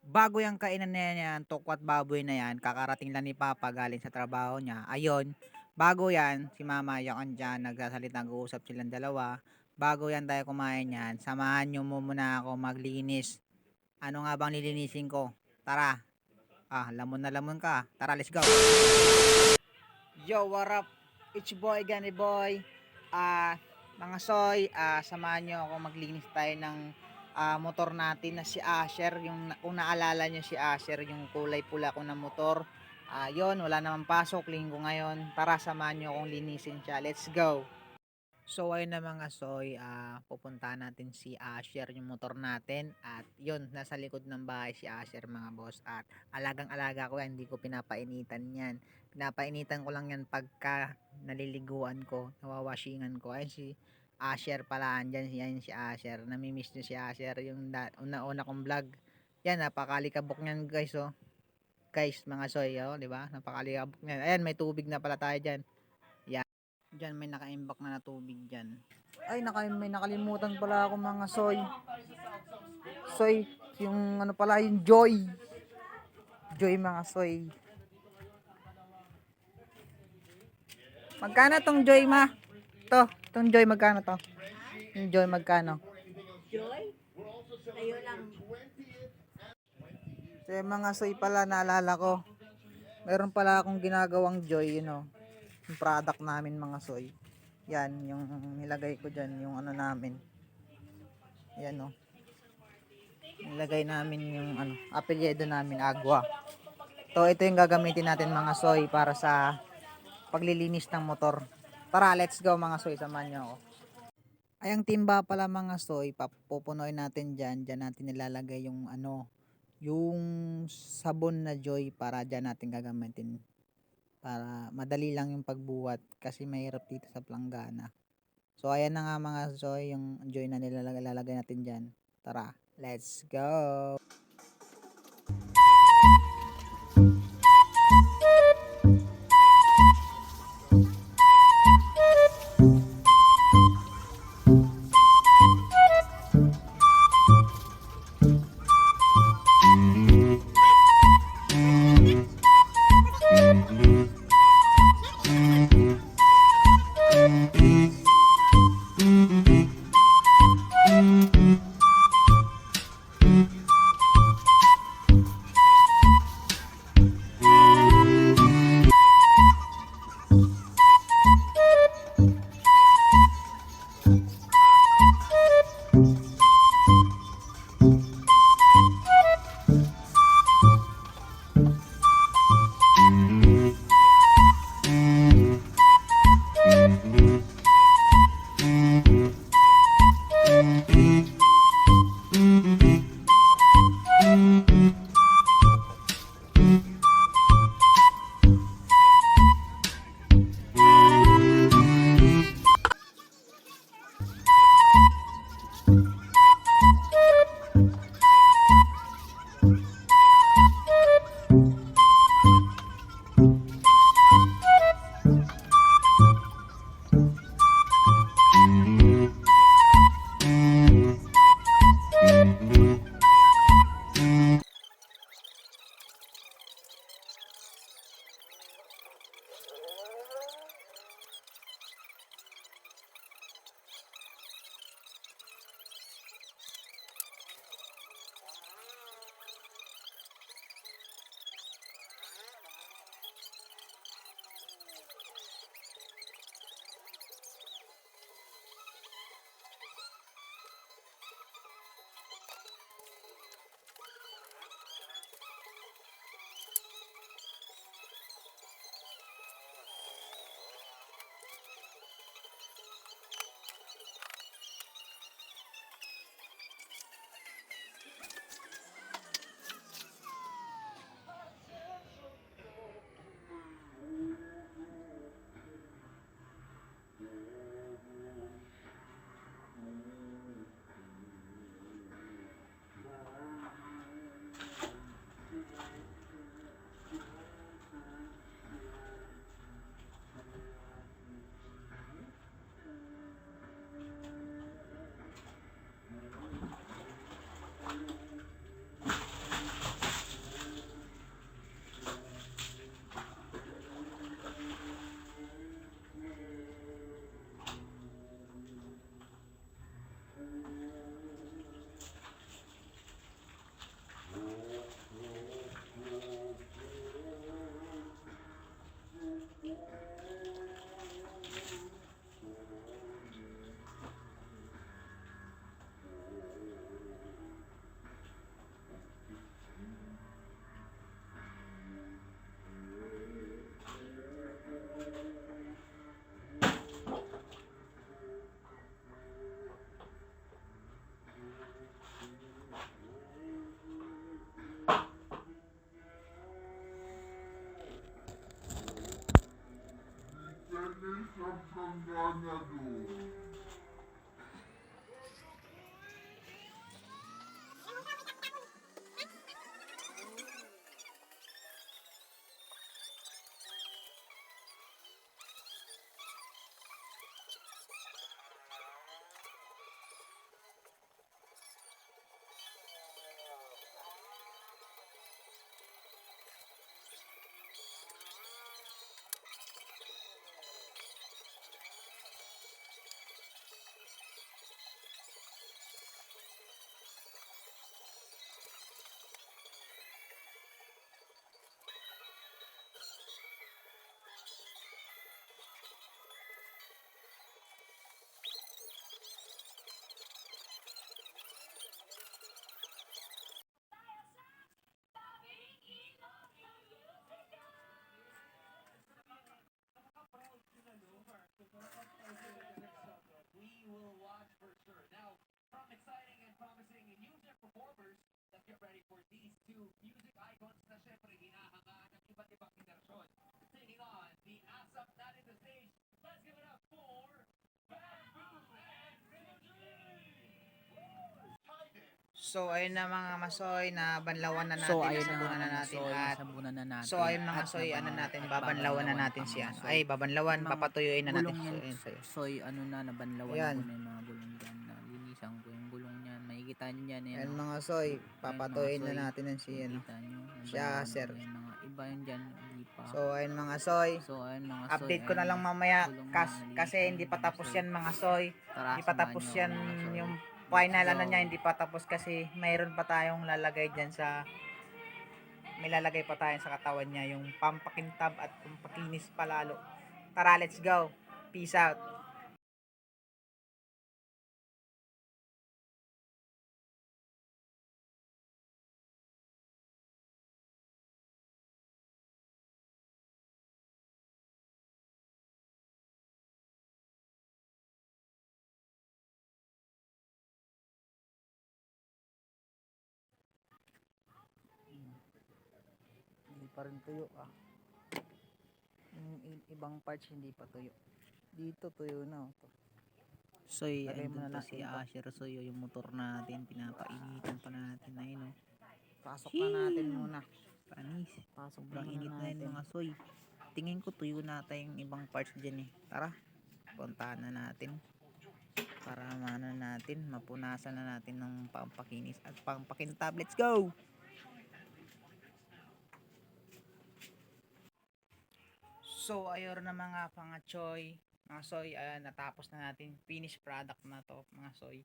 Bago yang kainan na yan, tokwat baboy na yan, kakarating lang ni Papa galing sa trabaho niya. Ayun, bago yan, si Mama yung andyan, nagsasalita, nag-uusap silang dalawa. Bago yan tayo kumain yan, samahan nyo mo muna ako maglinis. Ano nga bang lilinisin ko? Tara. Lamon na lamon ka. Tara, let's go. Yo, what up? It's your boy, Gani Boy. Mga soy, samahan nyo ako maglinis tayo ng motor natin na si Asher. Kung naalala nyo si Asher, yung kulay pula ko na motor. Yon, wala namang pasok, linggo ngayon. Tara, samahan nyo akong linisin siya. Let's go. So ayun na mga soy, pupunta natin si Asher yung motor natin at yun, nasa likod ng bahay si Asher mga boss at alagang-alaga ko yan, hindi ko pinapainitan yan. Pinapainitan ko lang yan pagka naliliguan ko, nawawashingan ko. Ayun si Asher pala, andyan si Asher, namimiss niyo si Asher yung una-una kong vlog. Yan, napakalikabok niyan guys oh. Guys, mga soy oh, di ba? Napakalikabok niyan. Ayan, may tubig na pala tayo diyan. Diyan may naka-imbak na tubig diyan. Ay, may nakalimutan pala ako mga soy. Soy, yung ano pala, yung Joy. Joy mga soy. Magkano tong Joy ma? Tong Joy magkano to? Yung Joy magkano? Joy? Tayo lang. So yung mga soy pala naalala ko. Meron pala akong ginagawang Joy, you know. Yung product namin mga soy. Yan, yung nilagay ko dyan, yung ano namin. Yan o. Nilagay namin yung ano, apelyido namin, Agua. Ito yung gagamitin natin mga soy para sa paglilinis ng motor. Tara, let's go mga soy, samahan nyo ako. Ayang timba pala mga soy, pupunuin natin dyan. Dyan natin nilalagay yung ano, yung sabon na Joy para dyan natin gagamitin. Para madali lang yung pagbuhat kasi mahirap dito sa planggana. So ayan na nga mga soy, yung Joy na nilalagay natin dyan. Tara, let's go! So ayun na mga masoy, na banlawan na natin, So ayun na nasabunan na mga natin soy, at nasabunan na natin. so ayun mga at soy, ano nabanlaw- natin, at babanlawan na natin pa, siya. mga soy. Ay, babanlawan, Yung mga papatuyuin na natin. gulong So, yan, ayun sa'yo. soy, ano na, nabanlawan Ayan. ko na yung mga gulong dyan. Linisan ko yung gulong niyan. Makikita nyo yan. Ayan oh. mga soy, Ayan, papatuyin mga na soy. natin yan si ano. Makikita nyo. Siya, nabanlawan ko sir. na yung mga iba yun dyan. Hindi pa. So ayun mga soy, Ayun mga soy. update ko na ayun, lang mamaya gulong kasi yan, hindi pa mga tapos soy. yan mga soy. Tara, Hindi pa samahan tapos nyo yan, ako, mga soy. yung Let's final ano go. niya, hindi pa tapos kasi mayroon pa tayong lalagay dyan sa, may lalagay pa tayo sa katawan niya, yung pampakintab at pampakinis palalo. Tara, let's go. Peace out. Hindi pa rin tuyo ah. Yung ibang parts hindi pa tuyo. Dito tuyo na oh. Soy, Lagay mo andun na pa si natin to. Asher. Soy, yung motor natin. Pinapainitan pa natin. Ayun, oh. Pasok na natin muna. Panis. Pasok Sobrang muna init na yun natin. mga soy. Tingin ko tuyo na yung ibang parts dyan eh. Tara, puntahan na natin. Para maano natin, mapunasan na natin ng pampakinis at pampakintab. Let's go! So ayun na mga pangachoy, mga soy, natapos na natin, finished product na to mga soy.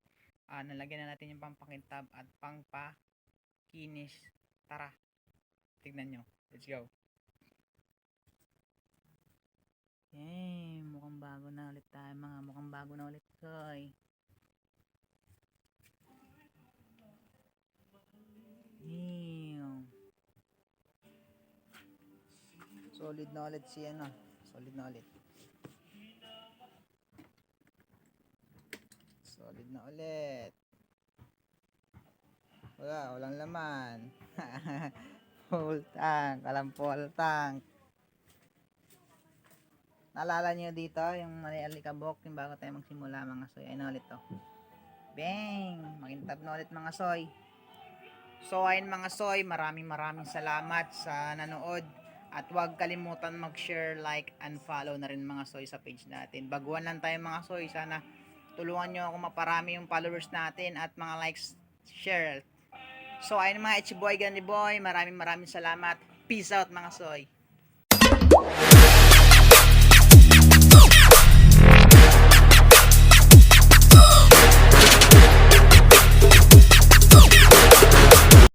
Nalagyan na natin yung pampakintab at pangpakinis. Tara, tignan nyo. Let's go. Yay, mukhang bago na ulit tayo mga. Mukhang bago na ulit soy. Ew. Solid na ulit si ano. Solid na ulit. Solid na ulit. Walang laman. Full tank, full tank. Naalala nyo dito yung mali alikabok yung bago tayo magsimula mga soy. Ayun na ulit to. Bang! Makintab na ulit mga soy. So ayun mga soy, maraming salamat sa nanood. At huwag kalimutan mag-share, like, and follow na rin mga soy sa page natin. Baguhan lang tayo mga soy. Sana tulungan nyo ako maparami yung followers natin at mga likes, share. So ayun mga Ichiboy Gani Boy, maraming salamat. Peace out mga soy.